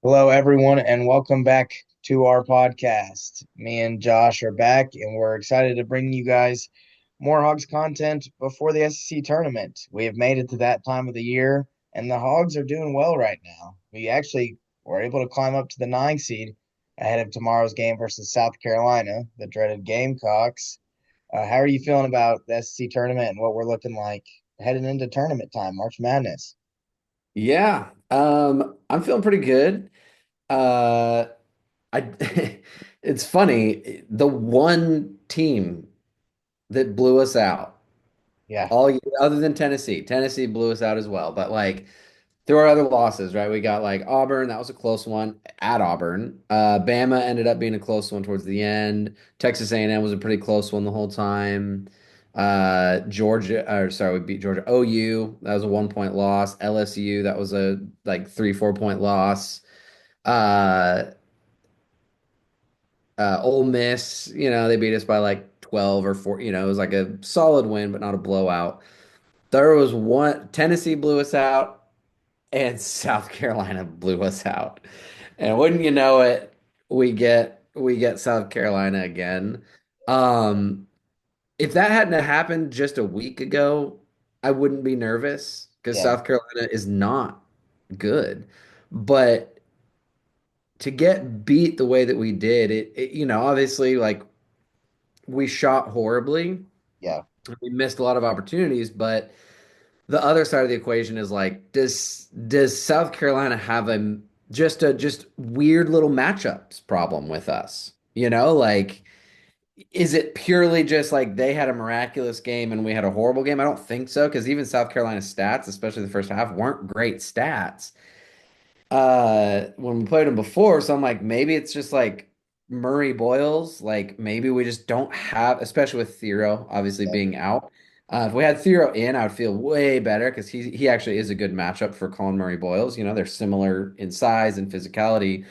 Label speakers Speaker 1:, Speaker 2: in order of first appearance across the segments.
Speaker 1: Hello, everyone, and welcome back to our podcast. Me and Josh are back, and we're excited to bring you guys more Hogs content before the SEC tournament. We have made it to that time of the year, and the Hogs are doing well right now. We actually were able to climb up to the 9 seed ahead of tomorrow's game versus South Carolina, the dreaded Gamecocks. How are you feeling about the SEC tournament and what we're looking like heading into tournament time, March Madness?
Speaker 2: Yeah, I'm feeling pretty good. Uh, I it's funny, the one team that blew us out
Speaker 1: Yeah,
Speaker 2: all year, other than Tennessee. Tennessee blew us out as well, but like there were other losses, right? We got like Auburn, that was a close one at Auburn. Bama ended up being a close one towards the end. Texas A&M was a pretty close one the whole time. Georgia, or sorry, we beat Georgia. OU, that was a 1 point loss. LSU, that was a like 3, 4 point loss. Uh, Ole Miss, they beat us by like 12 or 4. It was like a solid win, but not a blowout. There was one, Tennessee blew us out and South Carolina blew us out. And wouldn't you know it, we get South Carolina again. Um, if that hadn't happened just a week ago, I wouldn't be nervous because
Speaker 1: yeah,
Speaker 2: South Carolina is not good. But to get beat the way that we did, obviously like we shot horribly.
Speaker 1: yeah,
Speaker 2: We missed a lot of opportunities, but the other side of the equation is like, does South Carolina have a just weird little matchups problem with us? Like is it purely just like they had a miraculous game and we had a horrible game? I don't think so, because even South Carolina's stats, especially the first half, weren't great stats when we played them before. So I'm like, maybe it's just like Murray Boyles. Like maybe we just don't have, especially with Thero obviously
Speaker 1: yeah.
Speaker 2: being out. If we had Thero in, I would feel way better because he actually is a good matchup for Colin Murray Boyles. They're similar in size and physicality.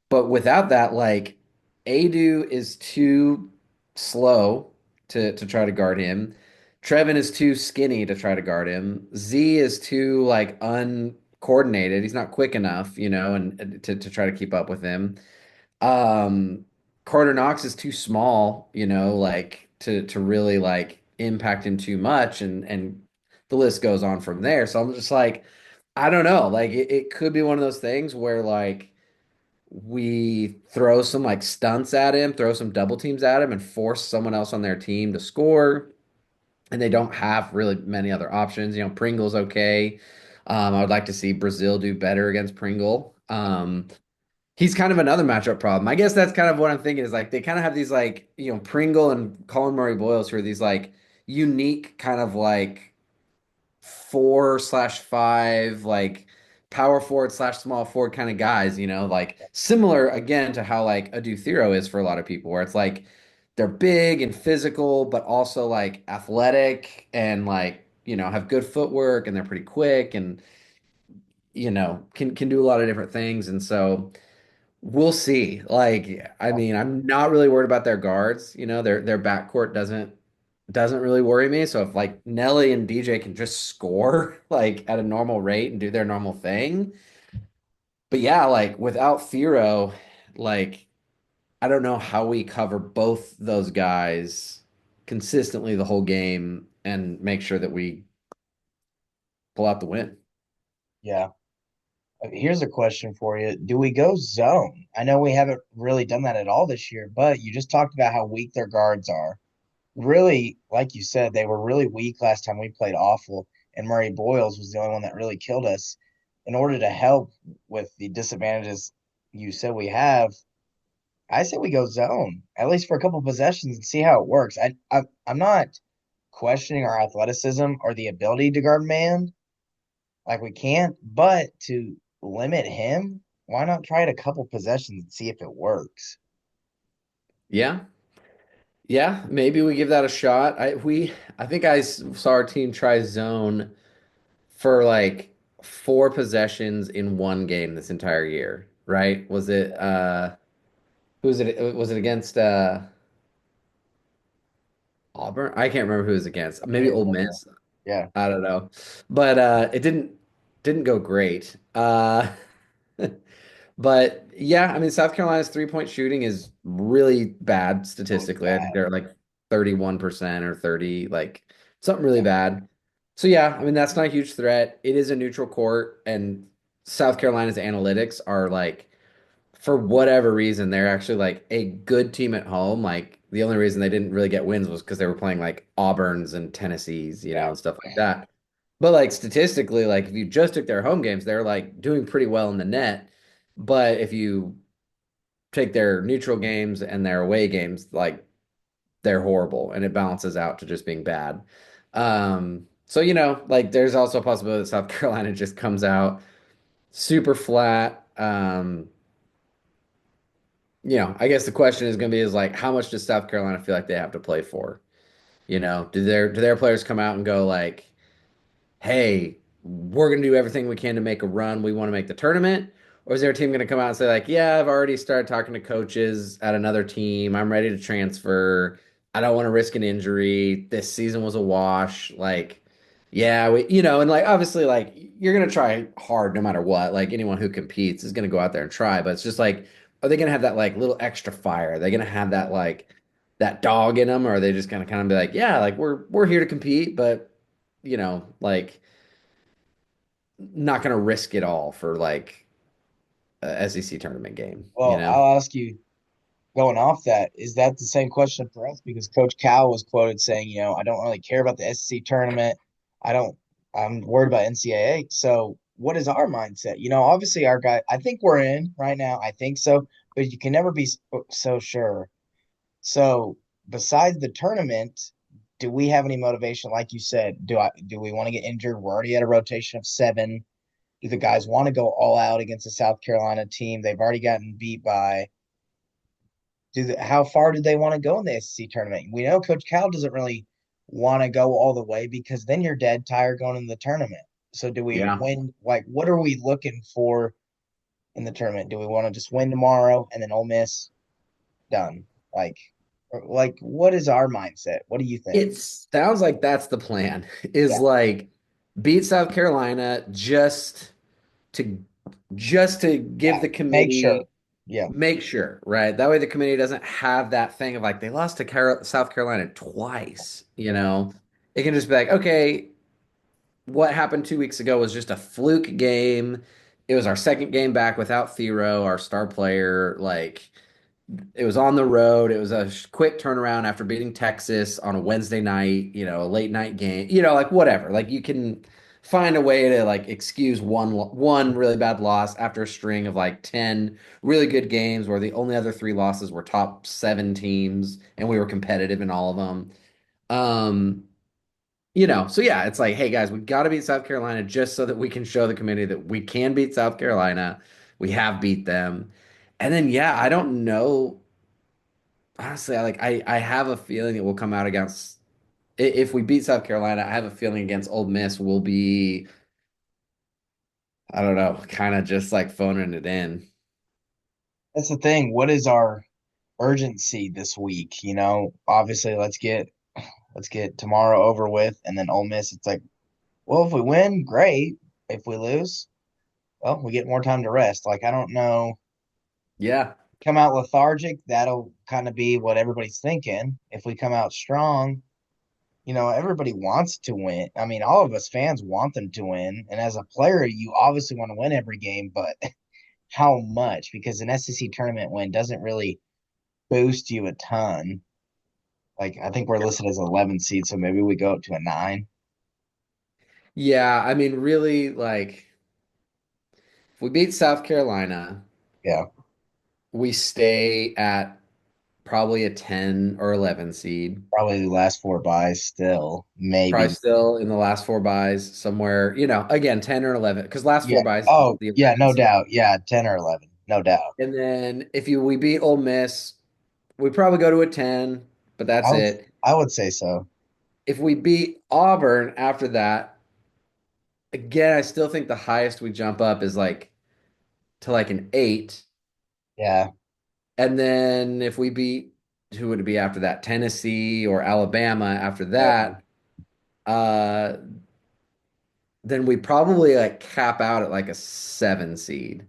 Speaker 2: But without that, like Adu is too slow to try to guard him. Trevin is too skinny to try to guard him. Z is too like uncoordinated. He's not quick enough, and to try to keep up with him. Um, Carter Knox is too small, like to really like impact him too much, and the list goes on from there. So I'm just like, I don't know. Like it could be one of those things where like we throw some like stunts at him, throw some double teams at him, and force someone else on their team to score. And they don't have really many other options. Pringle's okay. I would like to see Brazil do better against Pringle. He's kind of another matchup problem. I guess that's kind of what I'm thinking is like they kind of have these like, Pringle and Colin Murray Boyles who are these like unique kind of like 4/5 like power forward slash small forward kind of guys, like similar again to how like a Thero is for a lot of people, where it's like they're big and physical, but also like athletic and like, have good footwork and they're pretty quick and can do a lot of different things. And so we'll see. Like, I mean, I'm not really worried about their guards. Their backcourt doesn't really worry me. So if like Nelly and DJ can just score like at a normal rate and do their normal thing. But yeah, like without Thero, like I don't know how we cover both those guys consistently the whole game and make sure that we pull out the win.
Speaker 1: Yeah. Here's a question for you. Do we go zone? I know we haven't really done that at all this year, but you just talked about how weak their guards are. Really, like you said, they were really weak last time we played awful, and Murray Boyles was the only one that really killed us. In order to help with the disadvantages you said we have, I say we go zone, at least for a couple possessions and see how it works. I'm not questioning our athleticism or the ability to guard man. Like we can't, but to limit him, why not try it a couple possessions and see if it works?
Speaker 2: Yeah. Yeah, maybe we give that a shot. I think saw our team try zone for like 4 possessions in one game this entire year, right? Was it who was it? Was it against Auburn? I can't remember who it was against.
Speaker 1: Me
Speaker 2: Maybe
Speaker 1: as
Speaker 2: Ole
Speaker 1: well.
Speaker 2: Miss.
Speaker 1: Yeah.
Speaker 2: I don't know. But it didn't go great. But yeah, I mean, South Carolina's 3-point shooting is really bad
Speaker 1: Really
Speaker 2: statistically. I think
Speaker 1: bad.
Speaker 2: they're like 31% or 30, like something really bad. So yeah, I mean, that's not a huge threat. It is a neutral court, and South Carolina's analytics are like, for whatever reason, they're actually like a good team at home. Like the only reason they didn't really get wins was because they were playing like Auburn's and Tennessee's,
Speaker 1: Yeah.
Speaker 2: and stuff like that. But like statistically, like if you just took their home games, they're like doing pretty well in the net. But if you take their neutral games and their away games, like they're horrible, and it balances out to just being bad. So like there's also a possibility that South Carolina just comes out super flat. I guess the question is going to be is like, how much does South Carolina feel like they have to play for? Do their players come out and go like, hey, we're going to do everything we can to make a run. We want to make the tournament. Or is there a team going to come out and say, like, yeah, I've already started talking to coaches at another team. I'm ready to transfer. I don't want to risk an injury. This season was a wash. Like, yeah, and like, obviously, like, you're going to try hard no matter what. Like, anyone who competes is going to go out there and try. But it's just like, are they going to have that, like, little extra fire? Are they going to have that, like, that dog in them? Or are they just going to kind of be like, yeah, like, we're here to compete, but, like, not going to risk it all for like a SEC tournament game,
Speaker 1: Well, I'll ask you, going off that, is that the same question for us? Because Coach Cal was quoted saying, I don't really care about the SEC tournament. I don't, I'm worried about NCAA. So what is our mindset? Obviously our guy, I think we're in right now. I think so, but you can never be so sure. So besides the tournament, do we have any motivation? Like you said, do we want to get injured? We're already at a rotation of seven. Do the guys want to go all out against the South Carolina team? They've already gotten beat by how far do they want to go in the SEC tournament? We know Coach Cal doesn't really want to go all the way because then you're dead tired going in the tournament. So do we
Speaker 2: yeah.
Speaker 1: win? Like, what are we looking for in the tournament? Do we want to just win tomorrow and then Ole Miss done? Like, what is our mindset? What do you think?
Speaker 2: It sounds like that's the plan is
Speaker 1: Yeah,
Speaker 2: like beat South Carolina to just to
Speaker 1: yeah.
Speaker 2: give the
Speaker 1: Make sure.
Speaker 2: committee
Speaker 1: Yeah,
Speaker 2: make sure, right? That way the committee doesn't have that thing of like they lost to South Carolina twice, you
Speaker 1: yeah.
Speaker 2: know. It can just be like, okay, what happened 2 weeks ago was just a fluke game. It was our second game back without Thero, our star player. Like it was on the road. It was a quick turnaround after beating Texas on a Wednesday night, a late night game. Like whatever. Like you can find a way to like excuse one really bad loss after a string of like 10 really good games where the only other three losses were top 7 teams and we were competitive in all of them. Um, so yeah, it's like, hey guys, we got to beat South Carolina just so that we can show the committee that we can beat South Carolina. We have beat them. And then yeah, I don't know. Honestly, I have a feeling it will come out against if we beat South Carolina, I have a feeling against Ole Miss will be, I don't know, kind of just like phoning it in.
Speaker 1: That's the thing. What is our urgency this week? Obviously, let's get tomorrow over with, and then Ole Miss. It's like, well, if we win, great. If we lose, well, we get more time to rest. Like, I don't know.
Speaker 2: Yeah.
Speaker 1: Come out lethargic, that'll kind of be what everybody's thinking. If we come out strong, everybody wants to win. I mean, all of us fans want them to win. And as a player, you obviously want to win every game, but how much? Because an SEC tournament win doesn't really boost you a ton. Like, I think we're listed as 11 seed, so maybe we go up to a nine.
Speaker 2: Yeah, I mean, really, like, if we beat South Carolina,
Speaker 1: Yeah,
Speaker 2: we stay at probably a 10 or 11 seed.
Speaker 1: probably the last four buys still,
Speaker 2: Probably
Speaker 1: maybe.
Speaker 2: still in the last four buys somewhere, again, 10 or 11, because last
Speaker 1: Yeah.
Speaker 2: four buys is
Speaker 1: Oh,
Speaker 2: the
Speaker 1: yeah,
Speaker 2: 11
Speaker 1: no
Speaker 2: seed.
Speaker 1: doubt. Yeah, 10 or 11, no doubt.
Speaker 2: And then if we beat Ole Miss, we probably go to a 10, but
Speaker 1: I
Speaker 2: that's
Speaker 1: would
Speaker 2: it.
Speaker 1: I would say so.
Speaker 2: If we beat Auburn after that, again, I still think the highest we jump up is like to like an 8.
Speaker 1: Yeah.
Speaker 2: And then if we beat, who would it be after that? Tennessee or Alabama after
Speaker 1: Yeah.
Speaker 2: that, uh, then we probably like cap out at like a 7 seed.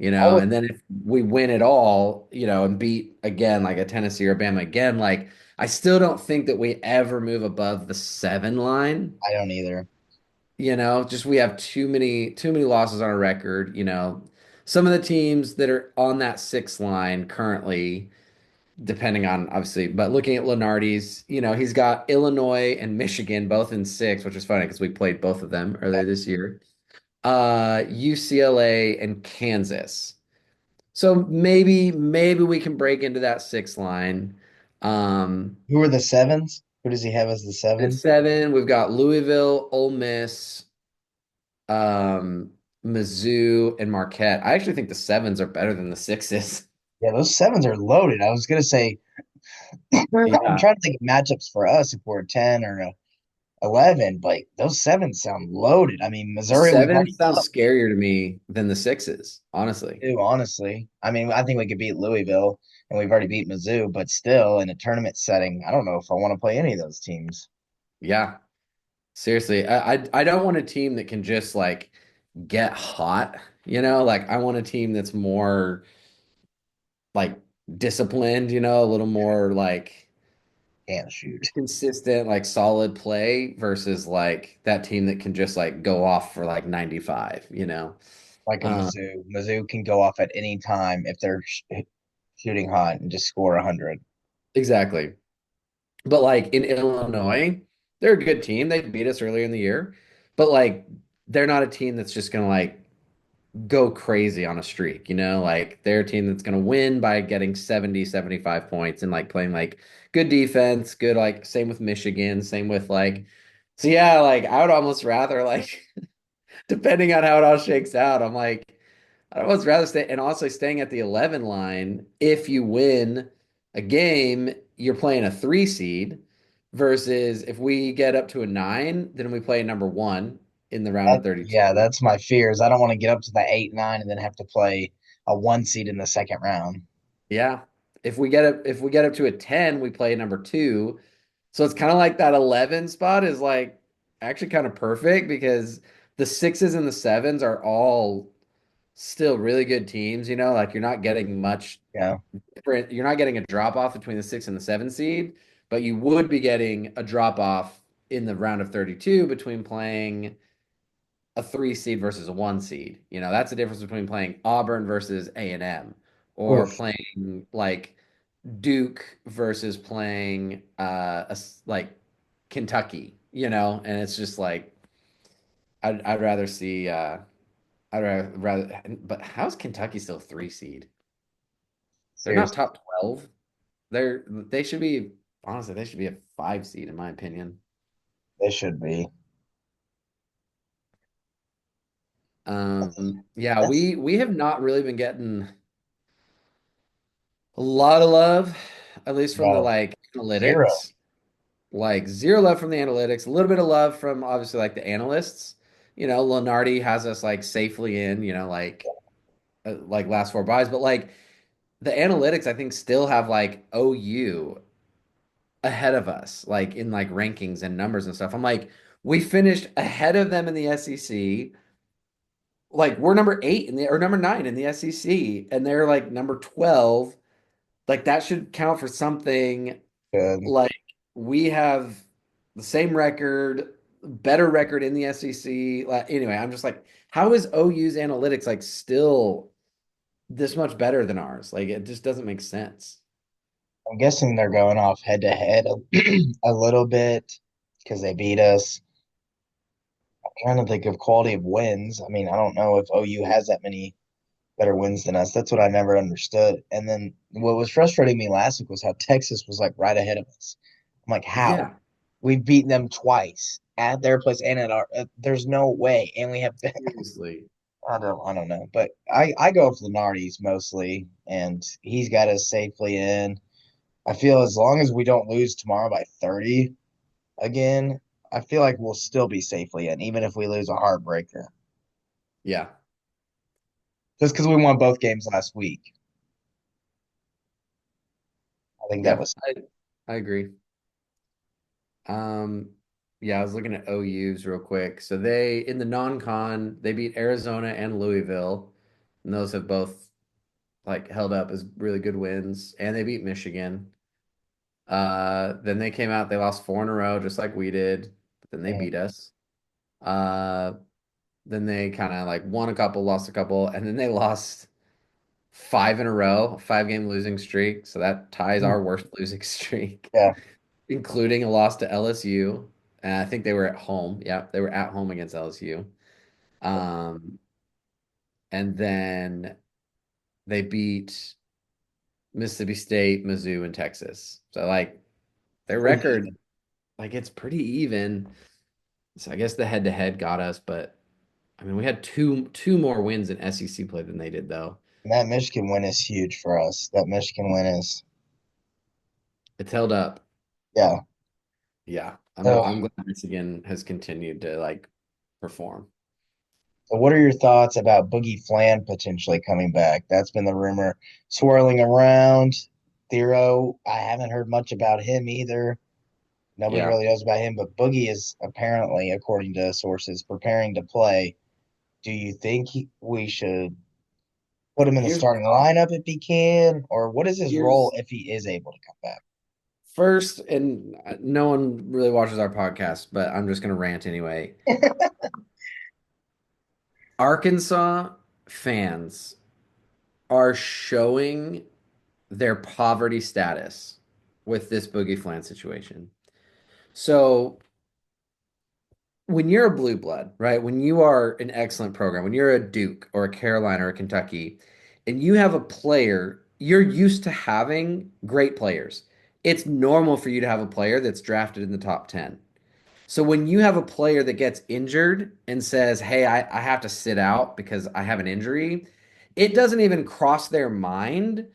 Speaker 1: I would,
Speaker 2: and then if we win it all, and beat again like a Tennessee or Bama again, like I still don't think that we ever move above the 7 line.
Speaker 1: I don't either.
Speaker 2: Just we have too many losses on our record. Some of the teams that are on that 6 line currently, depending on obviously, but looking at Lenardi's, he's got Illinois and Michigan both in 6, which is funny because we played both of them earlier this year. UCLA and Kansas. So maybe we can break into that 6 line.
Speaker 1: Who are the sevens? Who does he have as the
Speaker 2: At
Speaker 1: sevens?
Speaker 2: 7, we've got Louisville, Ole Miss, um, Mizzou, and Marquette. I actually think the 7s are better than the 6s.
Speaker 1: Yeah, those sevens are loaded. I was gonna say, I'm
Speaker 2: Yeah.
Speaker 1: trying to think of matchups for us if we're a 10 or a 11, but those sevens sound loaded. I mean,
Speaker 2: The
Speaker 1: Missouri, we've
Speaker 2: 7
Speaker 1: already
Speaker 2: sounds
Speaker 1: done
Speaker 2: scarier to me than the 6s, honestly.
Speaker 1: too, honestly. I mean, I think we could beat Louisville, and we've already beat Mizzou, but still, in a tournament setting, I don't know if I want to play any of those teams.
Speaker 2: Yeah. Seriously, I don't want a team that can just like get hot, Like I want a team that's more like disciplined, a little more like
Speaker 1: Can't shoot
Speaker 2: consistent, like solid play versus like that team that can just like go off for like 95.
Speaker 1: like a
Speaker 2: Um,
Speaker 1: Mizzou. Mizzou can go off at any time if they're shooting hot and just score 100.
Speaker 2: exactly. But like in Illinois, they're a good team. They beat us earlier in the year, but like they're not a team that's just gonna like go crazy on a streak, Like they're a team that's going to win by getting 70, 75 points and like playing like good defense, good like same with Michigan, same with like so yeah, like I would almost rather like depending on how it all shakes out, I'm like I'd almost rather stay and also staying at the 11 line if you win a game, you're playing a 3 seed versus if we get up to a 9, then we play number 1 in the round of
Speaker 1: Yeah,
Speaker 2: 32.
Speaker 1: that's my fears. I don't want to get up to the 8, 9, and then have to play a 1 seed in the second round.
Speaker 2: Yeah. If we get up to a 10, we play number 2. So it's kind of like that 11 spot is like actually kind of perfect because the 6s and the 7s are all still really good teams, like you're not getting much
Speaker 1: Yeah,
Speaker 2: different. You're not getting a drop off between the 6 and the 7 seed, but you would be getting a drop off in the round of 32 between playing a 3 seed versus a 1 seed. That's the difference between playing Auburn versus A&M or
Speaker 1: oof,
Speaker 2: playing like Duke versus playing like Kentucky, and it's just like I'd rather see I'd rather but how's Kentucky still 3 seed? They're not
Speaker 1: seriously,
Speaker 2: top 12. They should be honestly they should be a 5 seed in my opinion.
Speaker 1: they should be.
Speaker 2: Yeah,
Speaker 1: That's
Speaker 2: we have not really been getting a lot of love, at least from the
Speaker 1: no
Speaker 2: like
Speaker 1: zero.
Speaker 2: analytics. Like zero love from the analytics, a little bit of love from obviously like the analysts. Lenardi has us like safely in, like last 4 buys, but like the analytics I think still have like OU ahead of us, like in like rankings and numbers and stuff. I'm like, we finished ahead of them in the SEC. Like we're number 8 in the or number 9 in the SEC, and they're like number 12. Like that should count for something.
Speaker 1: Good.
Speaker 2: Like we have the same record, better record in the SEC. Like, anyway, I'm just like, how is OU's analytics like still this much better than ours? Like it just doesn't make sense.
Speaker 1: I'm guessing they're going off head to head a little bit because they beat us. I'm trying to think of quality of wins. I mean, I don't know if OU has that many better wins than us. That's what I never understood. And then what was frustrating me last week was how Texas was like right ahead of us. I'm like, how?
Speaker 2: Yeah,
Speaker 1: We've beaten them twice at their place and at our. There's no way. And we have.
Speaker 2: seriously.
Speaker 1: I don't know, but I go with Lenardi's mostly, and he's got us safely in. I feel as long as we don't lose tomorrow by 30 again, I feel like we'll still be safely in, even if we lose a heartbreaker.
Speaker 2: Yeah.
Speaker 1: Just because we won both games last week, I think that
Speaker 2: Yeah.
Speaker 1: was
Speaker 2: I agree. Um, yeah, I was looking at OU's real quick. So they in the non-con, they beat Arizona and Louisville. And those have both like held up as really good wins, and they beat Michigan. Then they came out, they lost four in a row, just like we did, but then they
Speaker 1: Mm,
Speaker 2: beat us. Uh, then they kind of like won a couple, lost a couple, and then they lost five in a row, 5 game losing streak. So that ties
Speaker 1: mm,
Speaker 2: our worst losing streak,
Speaker 1: yeah.
Speaker 2: including a loss to LSU. And I think they were at home. Yeah, they were at home against LSU. Um, and then they beat Mississippi State, Mizzou, and Texas. So like their
Speaker 1: Pretty
Speaker 2: record,
Speaker 1: even.
Speaker 2: like it's pretty even. So I guess the head to head got us, but I mean we had two more wins in SEC play than they did though.
Speaker 1: And that Michigan win is huge for us. That Michigan win is,
Speaker 2: It's held up.
Speaker 1: yeah.
Speaker 2: Yeah.
Speaker 1: So,
Speaker 2: I'm glad Michigan has continued to like perform.
Speaker 1: so what are your thoughts about Boogie Fland potentially coming back? That's been the rumor swirling around. Thero, I haven't heard much about him either. Nobody
Speaker 2: Yeah.
Speaker 1: really knows about him, but Boogie is apparently, according to sources, preparing to play. Do you think we should put him in the
Speaker 2: Here's
Speaker 1: starting lineup if he can, or what is his role
Speaker 2: here's
Speaker 1: if he is able to come back?
Speaker 2: first, and no one really watches our podcast, but I'm just gonna rant anyway. Arkansas fans are showing their poverty status with this Boogie Flan situation. So when you're a blue blood, right? When you are an excellent program, when you're a Duke or a Carolina or a Kentucky, and you have a player, you're used to having great players. It's normal for you to have a player that's drafted in the top 10. So when you have a player that gets injured and says, "Hey, I have to sit out because I have an injury," it doesn't even cross their mind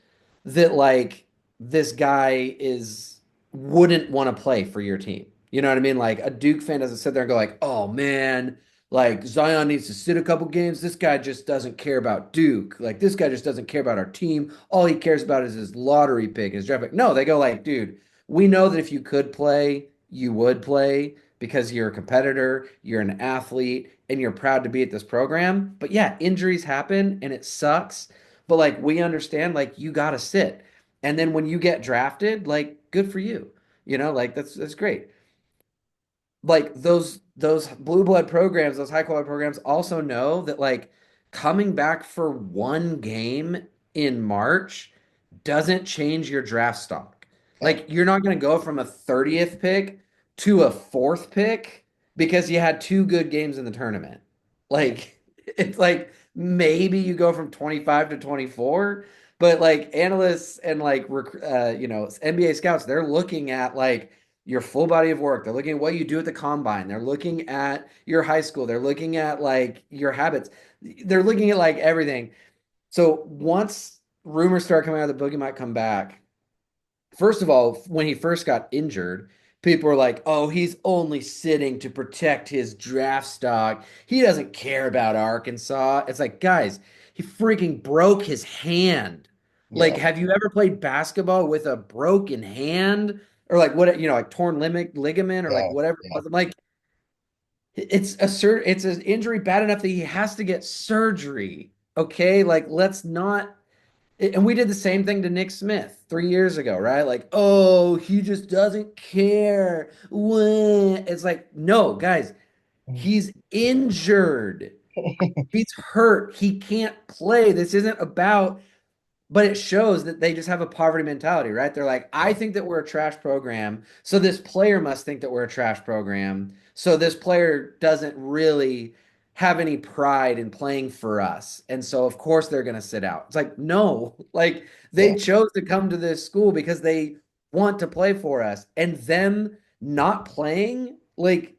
Speaker 2: that like this guy is wouldn't want to play for your team. You know what I mean? Like a Duke fan doesn't sit there and go like, "Oh man, like Zion needs to sit a couple games. This guy just doesn't care about Duke. Like this guy just doesn't care about our team. All he cares about is his lottery pick, his draft pick." No, they go like, "Dude, we know that if you could play, you would play because you're a competitor, you're an athlete, and you're proud to be at this program. But yeah, injuries happen and it sucks. But like we understand, like you gotta sit. And then when you get drafted, like good for you. You know, like that's great. Like those blue blood programs, those high quality programs also know that like coming back for one game in March doesn't change your draft stock.
Speaker 1: Yeah,
Speaker 2: Like you're not going to go from a 30th pick to a fourth pick because you had two good games in the tournament.
Speaker 1: yeah,
Speaker 2: Like it's like maybe you go from 25 to 24, but like analysts and like NBA scouts, they're looking at like your full body of work. They're looking at what you do at the combine. They're looking at your high school. They're looking at like your habits. They're looking at like everything. So once rumors start coming out that Boogie might come back, first of all, when he first got injured, people were like, "Oh, he's only sitting to protect his draft stock. He doesn't care about Arkansas." It's like, guys, he freaking broke his hand. Like,
Speaker 1: yeah,
Speaker 2: have you ever played basketball with a broken hand or like what, like torn ligament or like
Speaker 1: yeah,
Speaker 2: whatever it
Speaker 1: yeah,
Speaker 2: was? I'm like, it's an injury bad enough that he has to get surgery. Okay, like let's not and we did the same thing to Nick Smith 3 years ago, right? Like, oh, he just doesn't care. When it's like, no, guys, he's injured. He's hurt. He can't play. This isn't about, but it shows that they just have a poverty mentality, right? They're like, I
Speaker 1: yeah,
Speaker 2: think that we're a trash program, so this player must think that we're a trash program. So this player doesn't really have any pride in playing for us. And so of course they're going to sit out. It's like, no, like
Speaker 1: yeah,
Speaker 2: they chose to come to this school because they want to play for us. And them not playing like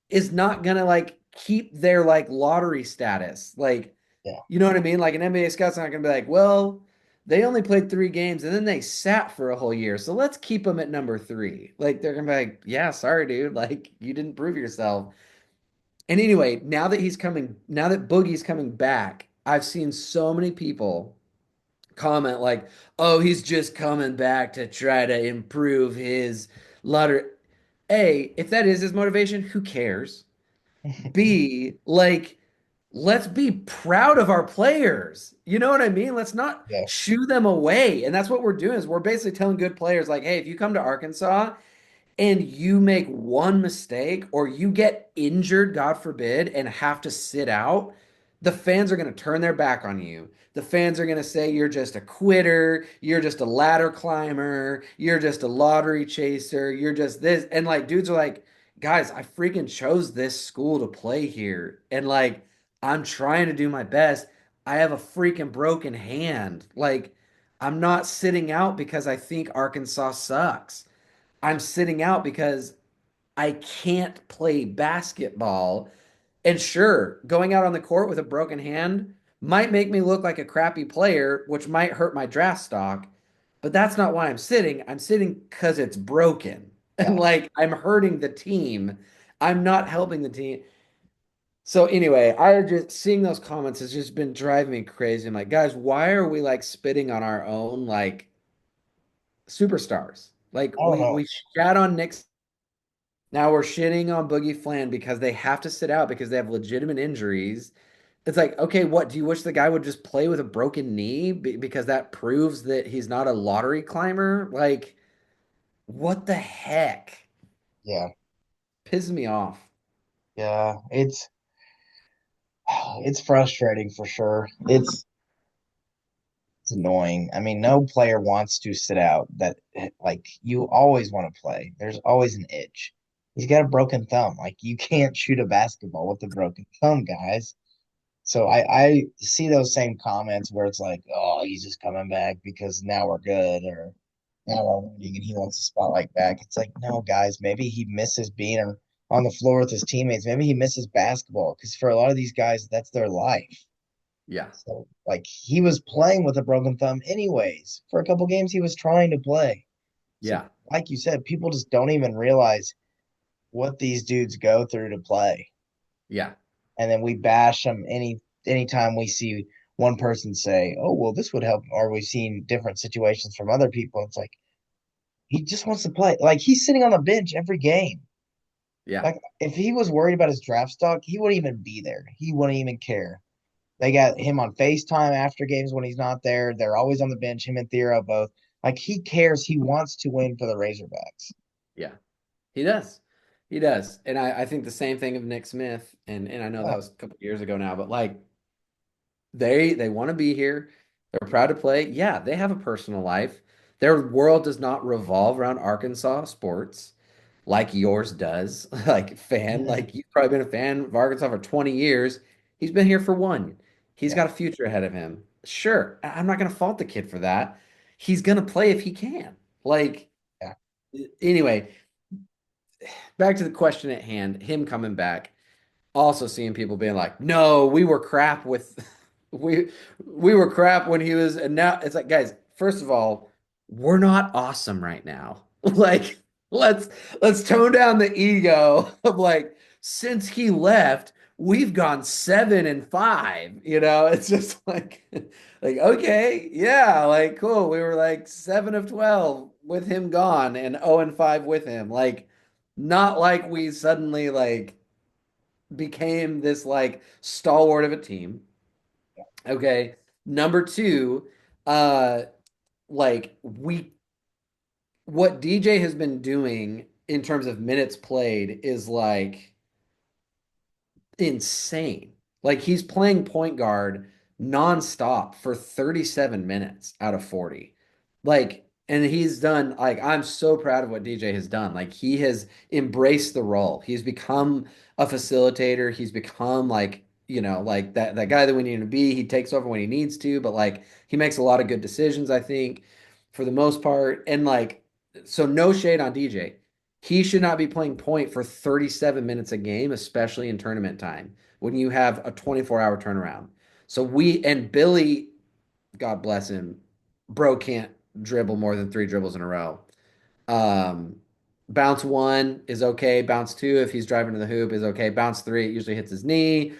Speaker 2: is not going to like keep their like lottery status. Like
Speaker 1: yeah,
Speaker 2: you know what I mean? Like an NBA scout's not going to be like, well, they only played 3 games and then they sat for a whole year. So let's keep them at number three. Like they're going to be like, yeah, sorry, dude. Like you didn't prove yourself. And anyway, now that Boogie's coming back, I've seen so many people comment like, oh, he's just coming back to try to improve his lottery. A, if that is his motivation, who cares? B, like, let's be proud of our players. You know what I mean? Let's not
Speaker 1: Yeah.
Speaker 2: shoo them away. And that's what we're doing is we're basically telling good players like, hey, if you come to Arkansas and you make one mistake or you get injured, God forbid, and have to sit out, the fans are going to turn their back on you. The fans are going to say you're just a quitter, you're just a ladder climber, you're just a lottery chaser, you're just this. And like dudes are like, guys, I freaking chose this school to play here. And like, I'm trying to do my best. I have a freaking broken hand. Like, I'm not sitting out because I think Arkansas sucks. I'm sitting out because I can't play basketball. And sure, going out on the court with a broken hand might make me look like a crappy player, which might hurt my draft stock. But that's not why I'm sitting. I'm sitting because it's broken. And
Speaker 1: Yeah.
Speaker 2: like I'm hurting the team. I'm not helping the team. So anyway, I just seeing those comments has just been driving me crazy. I'm like, guys, why are we like spitting on our own like superstars? Like
Speaker 1: I don't know.
Speaker 2: we shat on Nick. Now we're shitting on Boogie Fland because they have to sit out because they have legitimate injuries. It's like, okay, what do you wish the guy would just play with a broken knee because that proves that he's not a lottery climber? Like, what the heck?
Speaker 1: Yeah.
Speaker 2: Pisses me off.
Speaker 1: Yeah. It's frustrating for sure. It's annoying. I mean, no player wants to sit out. That like you always want to play. There's always an itch. He's got a broken thumb. Like you can't shoot a basketball with a broken thumb, guys. So I see those same comments where it's like, oh, he's just coming back because now we're good, or now we're winning and he wants the spotlight back. It's like, no, guys, maybe he misses being on the floor with his teammates. Maybe he misses basketball because for a lot of these guys, that's their life.
Speaker 2: Yeah.
Speaker 1: So like he was playing with a broken thumb anyways. For a couple games, he was trying to play. So
Speaker 2: Yeah.
Speaker 1: like you said, people just don't even realize what these dudes go through to play.
Speaker 2: Yeah.
Speaker 1: And then we bash them anytime we see one person say, "Oh, well, this would help," or we've seen different situations from other people. It's like he just wants to play. Like he's sitting on the bench every game.
Speaker 2: Yeah.
Speaker 1: Like if he was worried about his draft stock, he wouldn't even be there. He wouldn't even care. They got him on FaceTime after games when he's not there. They're always on the bench, him and Thero both. Like he cares. He wants to win for the Razorbacks.
Speaker 2: Yeah. He does. He does. And I think the same thing of Nick Smith. And I know that
Speaker 1: Yeah.
Speaker 2: was a couple years ago now, but like they want to be here. They're proud to play. Yeah, they have a personal life. Their world does not revolve around Arkansas sports like yours does. Like fan, like you've probably been a fan of Arkansas for 20 years. He's been here for one. He's
Speaker 1: Yeah.
Speaker 2: got a future ahead of him. Sure, I'm not going to fault the kid for that. He's going to play if he can. Like
Speaker 1: Yeah.
Speaker 2: anyway, back to the question at hand, him coming back also seeing people being like, "No, we were crap with we we were crap when he was," and now it's like, guys, first of all, we're not awesome right now. Like, let's let's tone down the ego of like, since he left, we've gone 7-5. It's just like, like okay, yeah, like cool. We were like 7 of 12 with him gone and 0-5 with him. Like, not like we suddenly like became this like stalwart of a team. Okay. Number two, uh, like we what DJ has been doing in terms of minutes played is like insane. Like he's playing point guard nonstop for 37 minutes out of 40. Like, and he's done, like, I'm so proud of what DJ has done. Like, he has embraced the role. He's become a facilitator. He's become like, like that guy that we need him to be. He takes over when he needs to, but like he makes a lot of good decisions, I think, for the most part. And like, so no shade on DJ. He should not be playing point for 37 minutes a game, especially in tournament time when you have a 24-hour turnaround. So and Billy, God bless him, bro can't dribble more than 3 dribbles in a row. Um, Bounce one is okay. Bounce two, if he's driving to the hoop, is okay. Bounce three, it usually hits his knee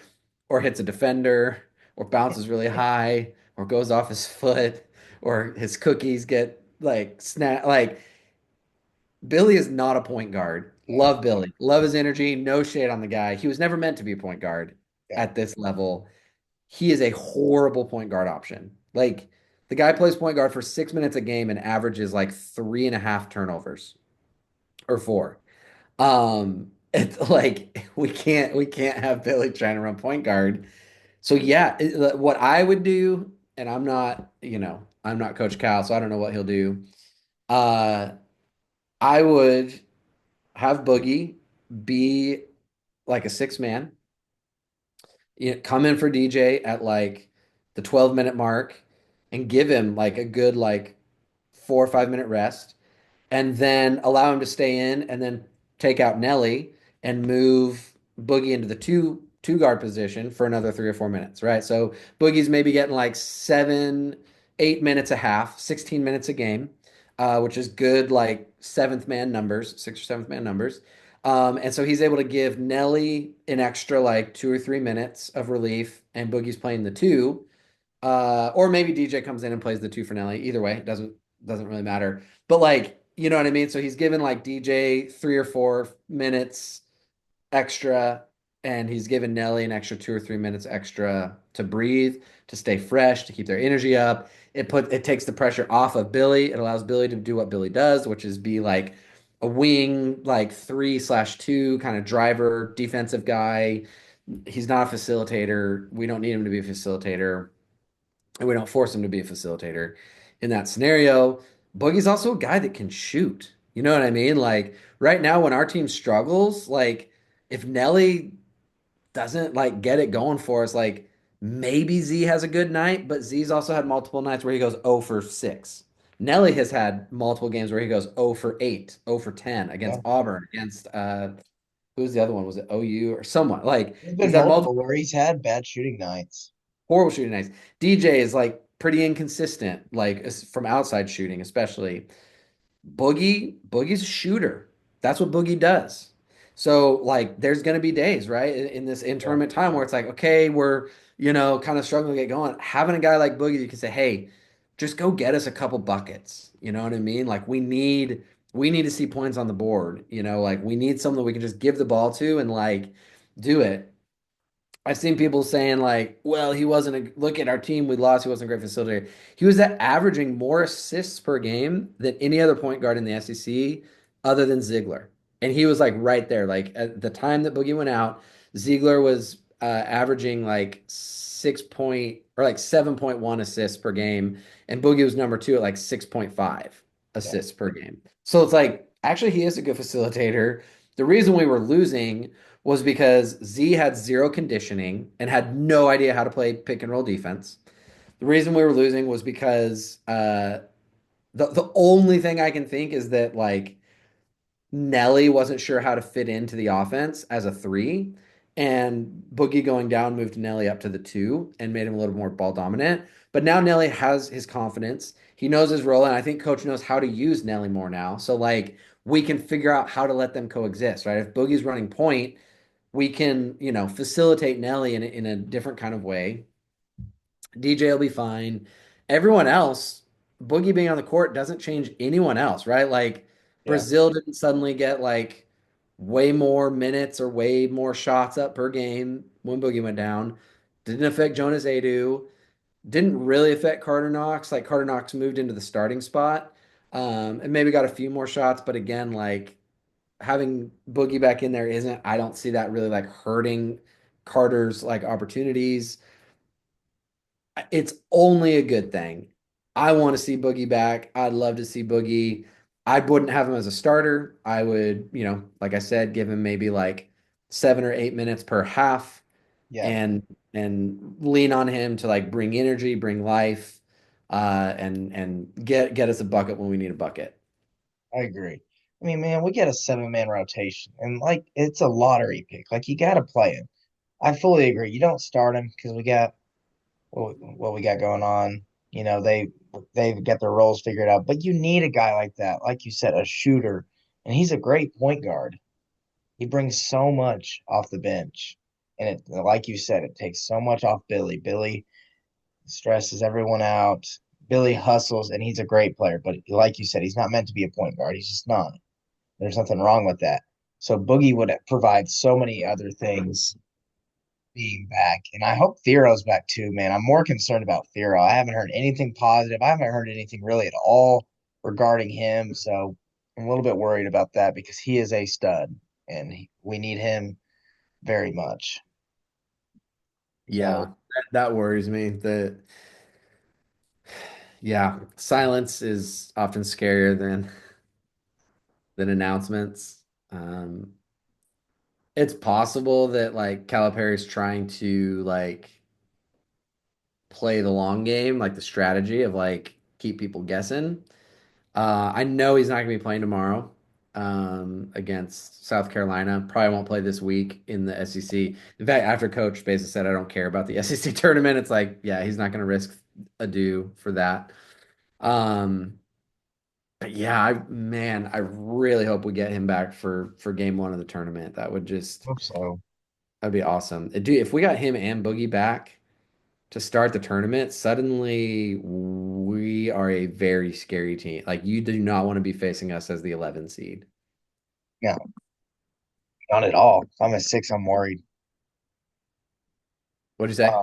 Speaker 2: or hits a defender or bounces really high or goes off his foot or his cookies get like snap. Like Billy is not a point guard. Love Billy. Love his energy. No shade on the guy. He was never meant to be a point guard.
Speaker 1: Yeah.
Speaker 2: at this level, he is a horrible point guard option. Like the guy plays point guard for 6 minutes a game and averages like 3.5 turnovers or four. It's like we can't have Billy trying to run point guard. So yeah, what I would do, and I'm not Coach Cal, so I don't know what he'll do. Uh, I would have Boogie be like a six man, come in for DJ at like the 12-minute mark and give him like a good like 4 or 5 minute rest and then allow him to stay in and then take out Nelly and move Boogie into the two guard position for another 3 or 4 minutes, right? So Boogie's maybe getting like 7, 8 minutes a half, 16 minutes a game, which is good like seventh man numbers, sixth or seventh man numbers. And so he's able to give Nelly an extra like 2 or 3 minutes of relief, and Boogie's playing the two. Or maybe DJ comes in and plays the two for Nelly. Either way, doesn't really matter. But like, you know what I mean? So he's given like DJ 3 or 4 minutes extra, and he's given Nelly an extra 2 or 3 minutes extra to breathe, to stay fresh, to keep their energy up. It takes the pressure off of Billy. It allows Billy to do what Billy does, which is be like a wing, like 3/2 kind of driver, defensive guy. He's not a facilitator. We don't need him to be a facilitator, and we don't force him to be a facilitator in that scenario. Boogie's also a guy that can shoot. You know what I mean? Like right now, when our team struggles, like if Nelly doesn't like get it going for us, like maybe Z has a good night, but Z's also had multiple nights where he goes 0 for 6. Nelly has had multiple games where he goes 0 for 8, 0 for 10 against
Speaker 1: Yeah.
Speaker 2: Auburn, against who's the other one? Was it OU or someone? Like
Speaker 1: There's
Speaker 2: he's
Speaker 1: been
Speaker 2: had multiple
Speaker 1: multiple where he's had bad shooting nights.
Speaker 2: horrible shooting nights. DJ is like pretty inconsistent, like from outside shooting, especially. Boogie's a shooter. That's what Boogie does. So like there's gonna be days, right, in this in
Speaker 1: Yeah.
Speaker 2: tournament time where it's like, okay, we're, kind of struggling to get going. Having a guy like Boogie, you can say, hey, just go get us a couple buckets. You know what I mean? Like we need to see points on the board. Like we need someone that we can just give the ball to and like do it. I've seen people saying like, well, he wasn't look at our team, we lost, he wasn't a great facilitator. He was averaging more assists per game than any other point guard in the SEC other than Ziegler. And he was like right there. Like at the time that Boogie went out, Ziegler was averaging like 6 point or like 7.1 assists per game, and Boogie was number two at like 6.5
Speaker 1: Yeah.
Speaker 2: assists per game. So it's like actually he is a good facilitator. The reason we were losing was because Z had zero conditioning and had no idea how to play pick and roll defense. The reason we were losing was because the only thing I can think is that like Nelly wasn't sure how to fit into the offense as a three, and Boogie going down moved Nelly up to the two and made him a little more ball dominant. But now Nelly has his confidence. He knows his role, and I think coach knows how to use Nelly more now. So like we can figure out how to let them coexist, right? If Boogie's running point, we can, facilitate Nelly in a different kind of way. DJ will be fine. Everyone else, Boogie being on the court doesn't change anyone else, right? Like
Speaker 1: Yeah.
Speaker 2: Brazil didn't suddenly get like way more minutes or way more shots up per game when Boogie went down. Didn't affect Jonas Adu. Didn't really affect Carter Knox. Like Carter Knox moved into the starting spot, and maybe got a few more shots, but again, like having Boogie back in there isn't, I don't see that really like hurting Carter's like opportunities. It's only a good thing. I want to see Boogie back. I'd love to see Boogie. I wouldn't have him as a starter. I would, like I said, give him maybe like 7 or 8 minutes per half
Speaker 1: Yeah.
Speaker 2: and lean on him to like bring energy, bring life, and get us a bucket when we need a bucket.
Speaker 1: I agree. I mean, man, we get a 7 man rotation, and like it's a lottery pick. Like you got to play him. I fully agree. You don't start him because we got what we got going on. They've got their roles figured out, but you need a guy like that, like you said, a shooter, and he's a great point guard. He brings so much off the bench, and like you said, it takes so much off Billy. Billy stresses everyone out. Billy hustles, and he's a great player, but like you said, he's not meant to be a point guard. He's just not. There's nothing wrong with that. So Boogie would provide so many other things being back, and I hope Thero's back too, man. I'm more concerned about Thero. I haven't heard anything positive. I haven't heard anything really at all regarding him, so I'm a little bit worried about that because he is a stud, and we need him very much. So,
Speaker 2: Yeah, that worries me. Yeah, silence is often scarier than announcements. Um, it's possible that like Calipari's trying to like play the long game, like the strategy of like keep people guessing. I know he's not going to be playing tomorrow against South Carolina. Probably won't play this week in the SEC. In fact, after Coach basically said, I don't care about the SEC tournament, it's like, yeah, he's not going to risk a do for that. Um, but yeah, I really hope we get him back for game one of the tournament. That would just,
Speaker 1: hope so.
Speaker 2: that'd be awesome. Dude, if we got him and Boogie back to start the tournament, suddenly we are a very scary team. Like you do not want to be facing us as the 11 seed.
Speaker 1: Yeah, not at all. If I'm a six, I'm worried.
Speaker 2: What'd you say?
Speaker 1: Uh,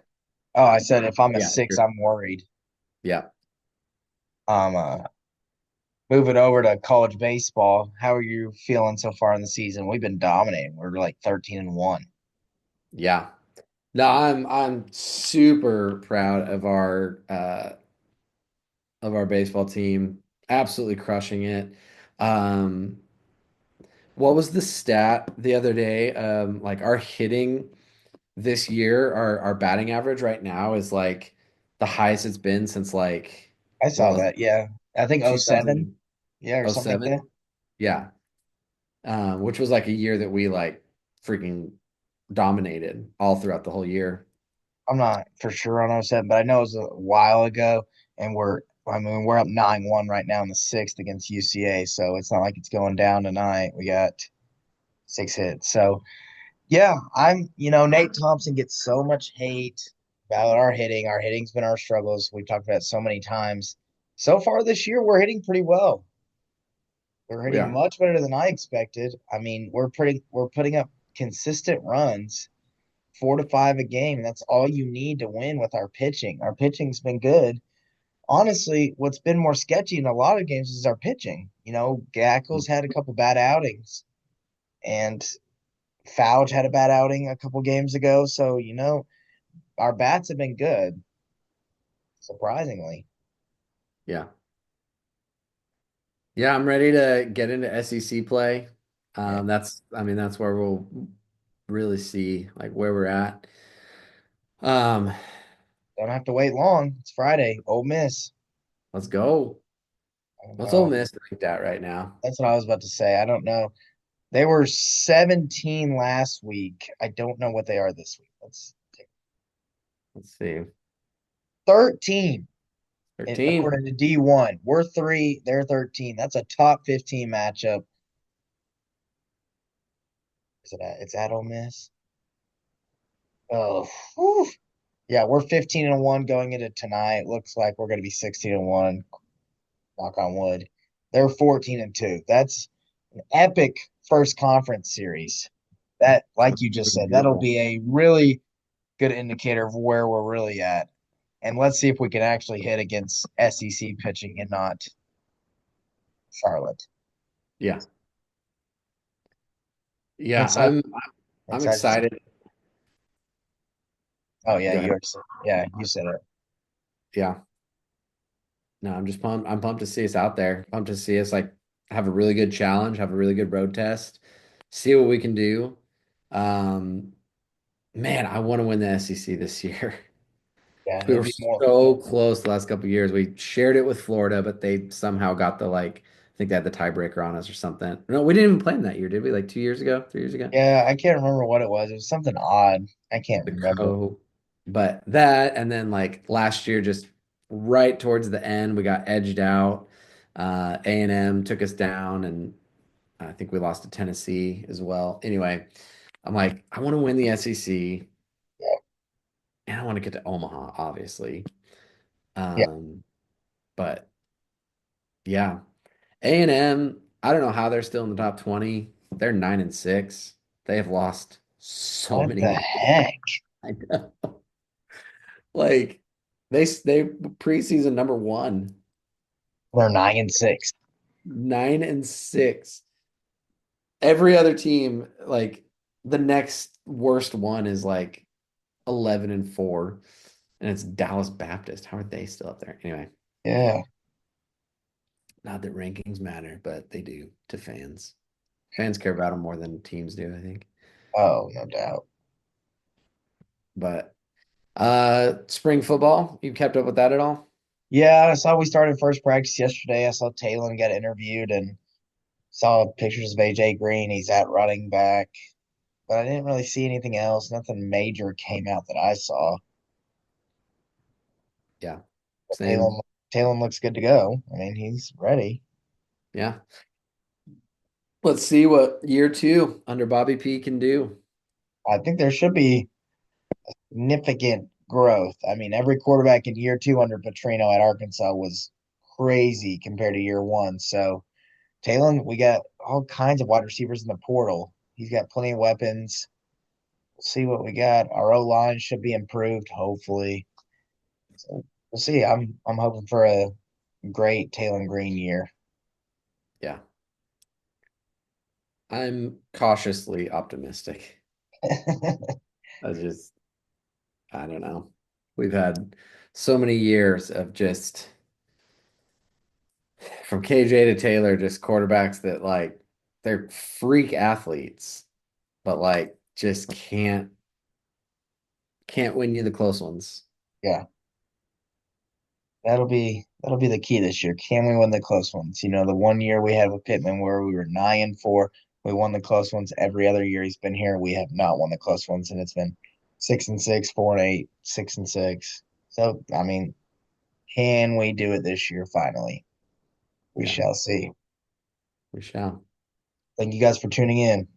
Speaker 1: oh, I said if I'm a
Speaker 2: Yeah,
Speaker 1: six,
Speaker 2: sure.
Speaker 1: I'm worried.
Speaker 2: Yeah.
Speaker 1: Um, uh, Moving over to college baseball, how are you feeling so far in the season? We've been dominating. We're like 13-1.
Speaker 2: Yeah. No, I'm super proud of our baseball team. Absolutely crushing it. Um, what was the stat the other day? Like our hitting this year, our batting average right now is like the highest it's been since like
Speaker 1: I
Speaker 2: what
Speaker 1: saw
Speaker 2: was
Speaker 1: that. Yeah. I think
Speaker 2: it,
Speaker 1: '07. Yeah, or something like that.
Speaker 2: 2007? Yeah. Which was like a year that we like freaking dominated all throughout the whole year.
Speaker 1: I'm not for sure on '07, but I know it was a while ago. And I mean, we're up 9-1 right now in the sixth against UCA. So it's not like it's going down tonight. We got 6 hits. So, yeah, Nate Thompson gets so much hate about our hitting. Our hitting's been our struggles. We've talked about it so many times. So far this year, we're hitting pretty well. We're hitting
Speaker 2: Yeah.
Speaker 1: much better than I expected. I mean, we're putting up consistent runs, 4 to 5 a game. That's all you need to win with our pitching. Our pitching's been good. Honestly, what's been more sketchy in a lot of games is our pitching. Gackles had a couple bad outings, and Fouch had a bad outing a couple games ago. So, our bats have been good, surprisingly.
Speaker 2: Yeah. Yeah, I'm ready to get into SEC play.
Speaker 1: Yeah.
Speaker 2: I mean, that's where we'll really see like where we're at. Um,
Speaker 1: Don't have to wait long. It's Friday. Ole Miss.
Speaker 2: let's go.
Speaker 1: I don't
Speaker 2: What's Ole
Speaker 1: know.
Speaker 2: Miss ranked at right now?
Speaker 1: That's what I was about to say. I don't know. They were 17 last week. I don't know what they are this week. Let's take
Speaker 2: Let's see.
Speaker 1: 13
Speaker 2: 13.
Speaker 1: according to D1. We're 3, they're 13. That's a top 15 matchup. It's at Ole Miss. Oh, whew. Yeah, we're 15-1 going into tonight. Looks like we're going to be 16-1. Knock on wood. They're 14-2. That's an epic first conference series. That, like you just
Speaker 2: Pretty
Speaker 1: said, that'll
Speaker 2: beautiful.
Speaker 1: be a really good indicator of where we're really at. And let's see if we can actually hit against SEC pitching and not Charlotte.
Speaker 2: Yeah. Yeah,
Speaker 1: It's
Speaker 2: I'm
Speaker 1: excited to see.
Speaker 2: excited.
Speaker 1: Oh yeah,
Speaker 2: Go ahead.
Speaker 1: yeah, you said it.
Speaker 2: Yeah. No, I'm just pumped. I'm pumped to see us out there. Pumped to see us like have a really good challenge, have a really good road test, see what we can do. Um, man, I want to win the SEC this year.
Speaker 1: Yeah,
Speaker 2: We
Speaker 1: it'd
Speaker 2: were
Speaker 1: be more.
Speaker 2: so close the last couple of years. We shared it with Florida, but they somehow got the like, I think they had the tiebreaker on us or something. No, we didn't even play them that year, did we? Like 2 years ago, 3 years ago?
Speaker 1: Yeah, I can't remember what it was. It was something odd. I can't
Speaker 2: The
Speaker 1: remember.
Speaker 2: co. But that, and then like last year, just right towards the end, we got edged out. A&M took us down, and I think we lost to Tennessee as well. Anyway, I'm like, I want to win the SEC,
Speaker 1: Yeah,
Speaker 2: and I want to get to Omaha, obviously.
Speaker 1: yeah.
Speaker 2: Um, but yeah, A&M, I don't know how they're still in the top 20. They're 9-6. They have lost so
Speaker 1: What
Speaker 2: many
Speaker 1: the
Speaker 2: games.
Speaker 1: heck?
Speaker 2: I know. Like they preseason number one,
Speaker 1: They're 9-6.
Speaker 2: 9-6. Every other team, like the next worst one is like 11-4, and it's Dallas Baptist. How are they still up there? Anyway,
Speaker 1: Yeah.
Speaker 2: not that rankings matter, but they do to fans. Fans care about them more than teams do, I think.
Speaker 1: Oh, no doubt.
Speaker 2: But spring football, you kept up with that at all?
Speaker 1: Yeah, I saw we started first practice yesterday. I saw Talon get interviewed and saw pictures of AJ Green. He's at running back, but I didn't really see anything else. Nothing major came out that I saw.
Speaker 2: Yeah,
Speaker 1: But
Speaker 2: same.
Speaker 1: Talon looks good to go. I mean, he's ready.
Speaker 2: Yeah. Let's see what year two under Bobby P can do.
Speaker 1: I think there should be significant growth. I mean, every quarterback in year two under Petrino at Arkansas was crazy compared to year one. So Talon, we got all kinds of wide receivers in the portal. He's got plenty of weapons. We'll see what we got. Our O line should be improved, hopefully. So we'll see. I'm hoping for a great Talon Green year.
Speaker 2: Yeah, I'm cautiously optimistic. I just, I don't know. We've had so many years of just from KJ to Taylor, just quarterbacks that like they're freak athletes, but like just can't win you the close ones.
Speaker 1: Yeah, that'll be the key this year. Can we win the close ones? You know, the one year we had with Pittman where we were 9-4, we won the close ones. Every other year he's been here, we have not won the close ones, and it's been 6-6, 4-8, 6-6. So I mean, can we do it this year finally? We
Speaker 2: Yeah,
Speaker 1: shall see.
Speaker 2: we shall.
Speaker 1: Thank you guys for tuning in.